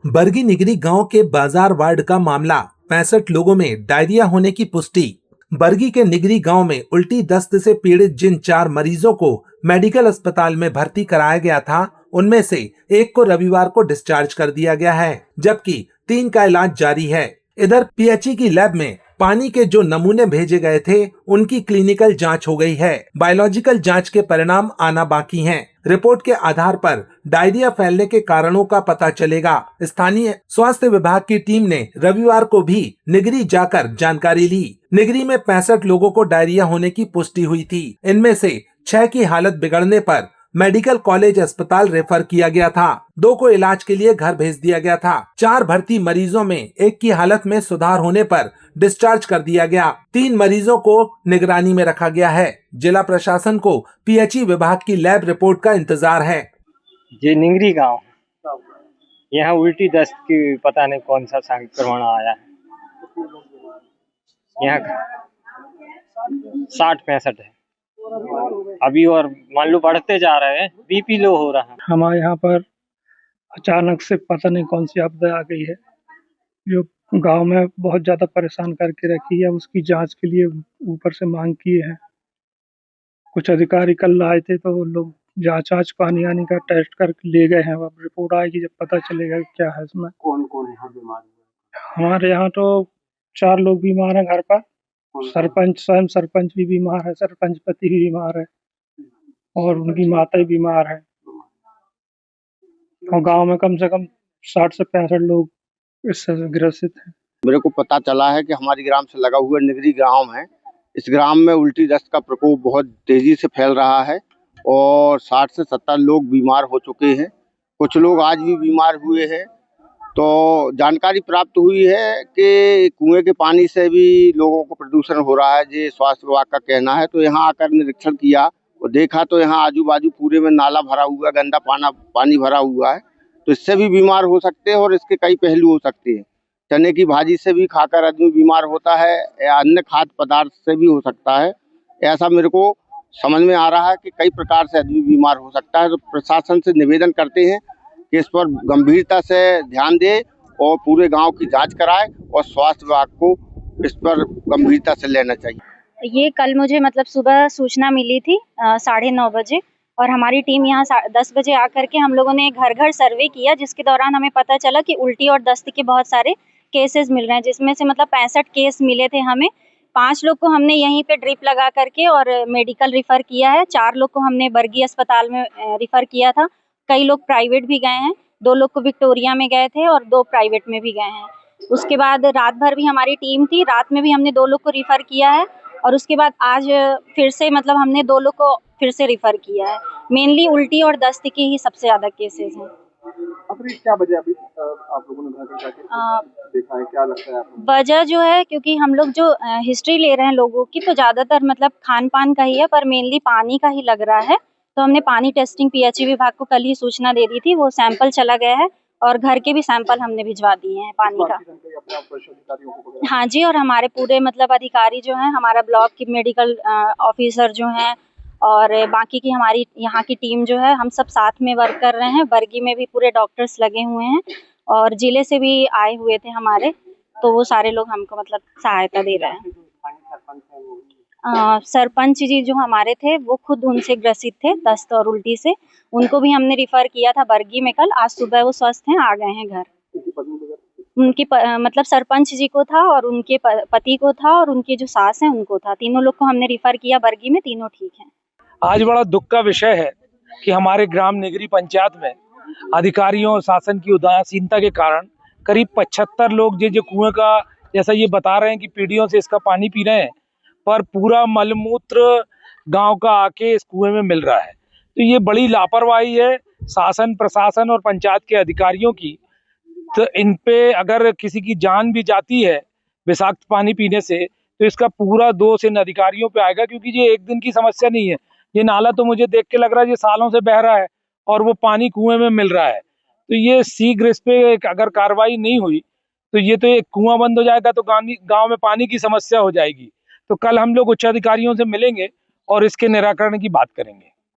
बरगी निगरी गांव के बाजार वार्ड का मामला, 65 लोगों में डायरिया होने की पुष्टि। बरगी के निगरी गांव में उल्टी दस्त से पीड़ित जिन 4 मरीजों को मेडिकल अस्पताल में भर्ती कराया गया था, उनमें से एक को रविवार को डिस्चार्ज कर दिया गया है, जबकि 3 का इलाज जारी है। इधर पीएचई की लैब में पानी के जो नमूने भेजे गए थे, उनकी क्लिनिकल जांच हो गई है। बायोलॉजिकल जांच के परिणाम आना बाकी हैं। रिपोर्ट के आधार पर डायरिया फैलने के कारणों का पता चलेगा। स्थानीय स्वास्थ्य विभाग की टीम ने रविवार को भी निगरी जाकर जानकारी ली। निगरी में 65 लोगों को डायरिया होने की पुष्टि हुई थी। इनमें से 6 की हालत बिगड़ने पर मेडिकल कॉलेज अस्पताल रेफर किया गया था। 2 को इलाज के लिए घर भेज दिया गया था। 4 भर्ती मरीजों में एक की हालत में सुधार होने पर डिस्चार्ज कर दिया गया। 3 मरीजों को निगरानी में रखा गया है। जिला प्रशासन को पीएचई विभाग की लैब रिपोर्ट का इंतजार है। ये निंगरी गांव, यहाँ उल्टी दस्त की पता नहीं कौन सा संक्रमण आया है। यहाँ 60-65 है अभी, और मान लो बढ़ते जा रहे हैं। बीपी लो हो रहा है। हमारे यहाँ पर अचानक से पता नहीं कौन सी आपदा आ गई है, जो गांव में बहुत ज्यादा परेशान करके रखी है। उसकी जांच के लिए ऊपर से मांग किए हैं। कुछ अधिकारी कल आए थे, तो वो लोग जांच पानी आने का टेस्ट करके ले गए हैं। अब रिपोर्ट आएगी, जब पता चलेगा क्या है इसमें। कौन कौन यहाँ बीमार हुआ? हमारे यहाँ तो 4 लोग बीमार हैं घर पर। स्वयं सरपंच भी बीमार है, सरपंच पति भी बीमार है, और उनकी माता भी बीमार है। और गांव में कम से कम 60 से 65 लोग इससे ग्रसित हैं। मेरे को पता चला है कि हमारी ग्राम से लगा हुआ निगरी गांव है। इस ग्राम में उल्टी दस्त का प्रकोप बहुत तेजी से फैल रहा है और 60 से 70 लोग बीमार हो चुके हैं। कुछ लोग आज भी बीमार हुए हैं। तो जानकारी प्राप्त हुई है कि कुएं के पानी से भी लोगों को प्रदूषण हो रहा है, ये स्वास्थ्य विभाग का कहना है। तो यहाँ आकर निरीक्षण किया और देखा तो यहाँ आजू बाजू पूरे में नाला भरा हुआ, गंदा पानी भरा हुआ है। तो इससे भी बीमार हो सकते हैं और इसके कई पहलू हो सकते हैं। चने की भाजी से भी खाकर आदमी बीमार होता है, या अन्य खाद्य पदार्थ से भी हो सकता है। ऐसा मेरे को समझ में आ रहा है कि कई प्रकार से आदमी बीमार हो सकता है। तो प्रशासन से निवेदन करते हैं कि इस पर गंभीरता से ध्यान दे और पूरे गांव की जांच कराए, और स्वास्थ्य विभाग को इस पर गंभीरता से लेना चाहिए। ये कल मुझे सुबह सूचना मिली थी 9:30 बजे, और हमारी टीम यहाँ 10 बजे आकर के हम लोगों ने घर घर सर्वे किया, जिसके दौरान हमें पता चला कि उल्टी और दस्त के बहुत सारे केसेस मिल रहे हैं, जिसमें से 65 केस मिले थे हमें। 5 लोग को हमने यहीं पे ड्रिप लगा करके और मेडिकल रिफर किया है। 4 लोग को हमने बरगी अस्पताल में रिफर किया था। कई लोग प्राइवेट भी गए हैं, 2 लोग को विक्टोरिया में गए थे और 2 प्राइवेट में भी गए हैं। उसके बाद रात भर भी हमारी टीम थी, रात में भी हमने 2 लोग को रिफर किया है, और उसके बाद आज फिर से हमने 2 लोग को फिर से रिफर किया है। मेनली उल्टी और दस्त के ही सबसे ज्यादा केसेस हैं। क्या वजह अभी आप लोगों ने घर जाके देखा है, क्या लगता है आपको? वजह जो है, क्योंकि हम लोग जो हिस्ट्री ले रहे हैं लोगों की, तो ज्यादातर खान पान का ही है, पर मेनली पानी का ही लग रहा है। तो हमने पानी टेस्टिंग पीएचई विभाग को कल ही सूचना दे दी थी, वो सैंपल चला गया है, और घर के भी सैंपल हमने भिजवा दिए हैं पानी का। हाँ जी, और हमारे पूरे अधिकारी जो हैं, हमारा ब्लॉक की मेडिकल ऑफिसर जो हैं, और बाकी की हमारी यहाँ की टीम जो है, हम सब साथ में वर्क कर रहे हैं। बरगी में भी पूरे डॉक्टर्स लगे हुए हैं, और जिले से भी आए हुए थे हमारे, तो वो सारे लोग हमको सहायता दे रहे हैं। सरपंच जी जो हमारे थे, वो खुद उनसे ग्रसित थे, दस्त और उल्टी से। उनको भी हमने रिफर किया था बरगी में कल। आज सुबह वो स्वस्थ हैं, आ गए हैं घर। उनकी सरपंच जी को था, और उनके पति को था, और उनकी जो सास है उनको था। तीनों लोग को हमने रिफर किया बरगी में, तीनों ठीक हैं। आज बड़ा दुख का विषय है कि हमारे ग्राम निगरी पंचायत में अधिकारियों और शासन की उदासीनता के कारण करीब 75 लोग जो कुएं का, जैसा ये बता रहे हैं कि पीढ़ियों से इसका पानी पी रहे हैं, पर पूरा मलमूत्र गांव का आके इस कुएं में मिल रहा है। तो ये बड़ी लापरवाही है शासन, प्रशासन और पंचायत के अधिकारियों की। तो इन पे अगर किसी की जान भी जाती है विषाक्त पानी पीने से, तो इसका पूरा दोष इन अधिकारियों पे आएगा, क्योंकि ये एक दिन की समस्या नहीं है। ये नाला तो मुझे देख के लग रहा है ये सालों से बह रहा है, और वो पानी कुएं में मिल रहा है। तो ये शीघ्र इस पे अगर कार्रवाई नहीं हुई, तो ये तो एक कुआं बंद हो जाएगा, तो गांव में पानी की समस्या हो जाएगी। तो कल हम लोग उच्च अधिकारियों से मिलेंगे और इसके निराकरण की बात करेंगे।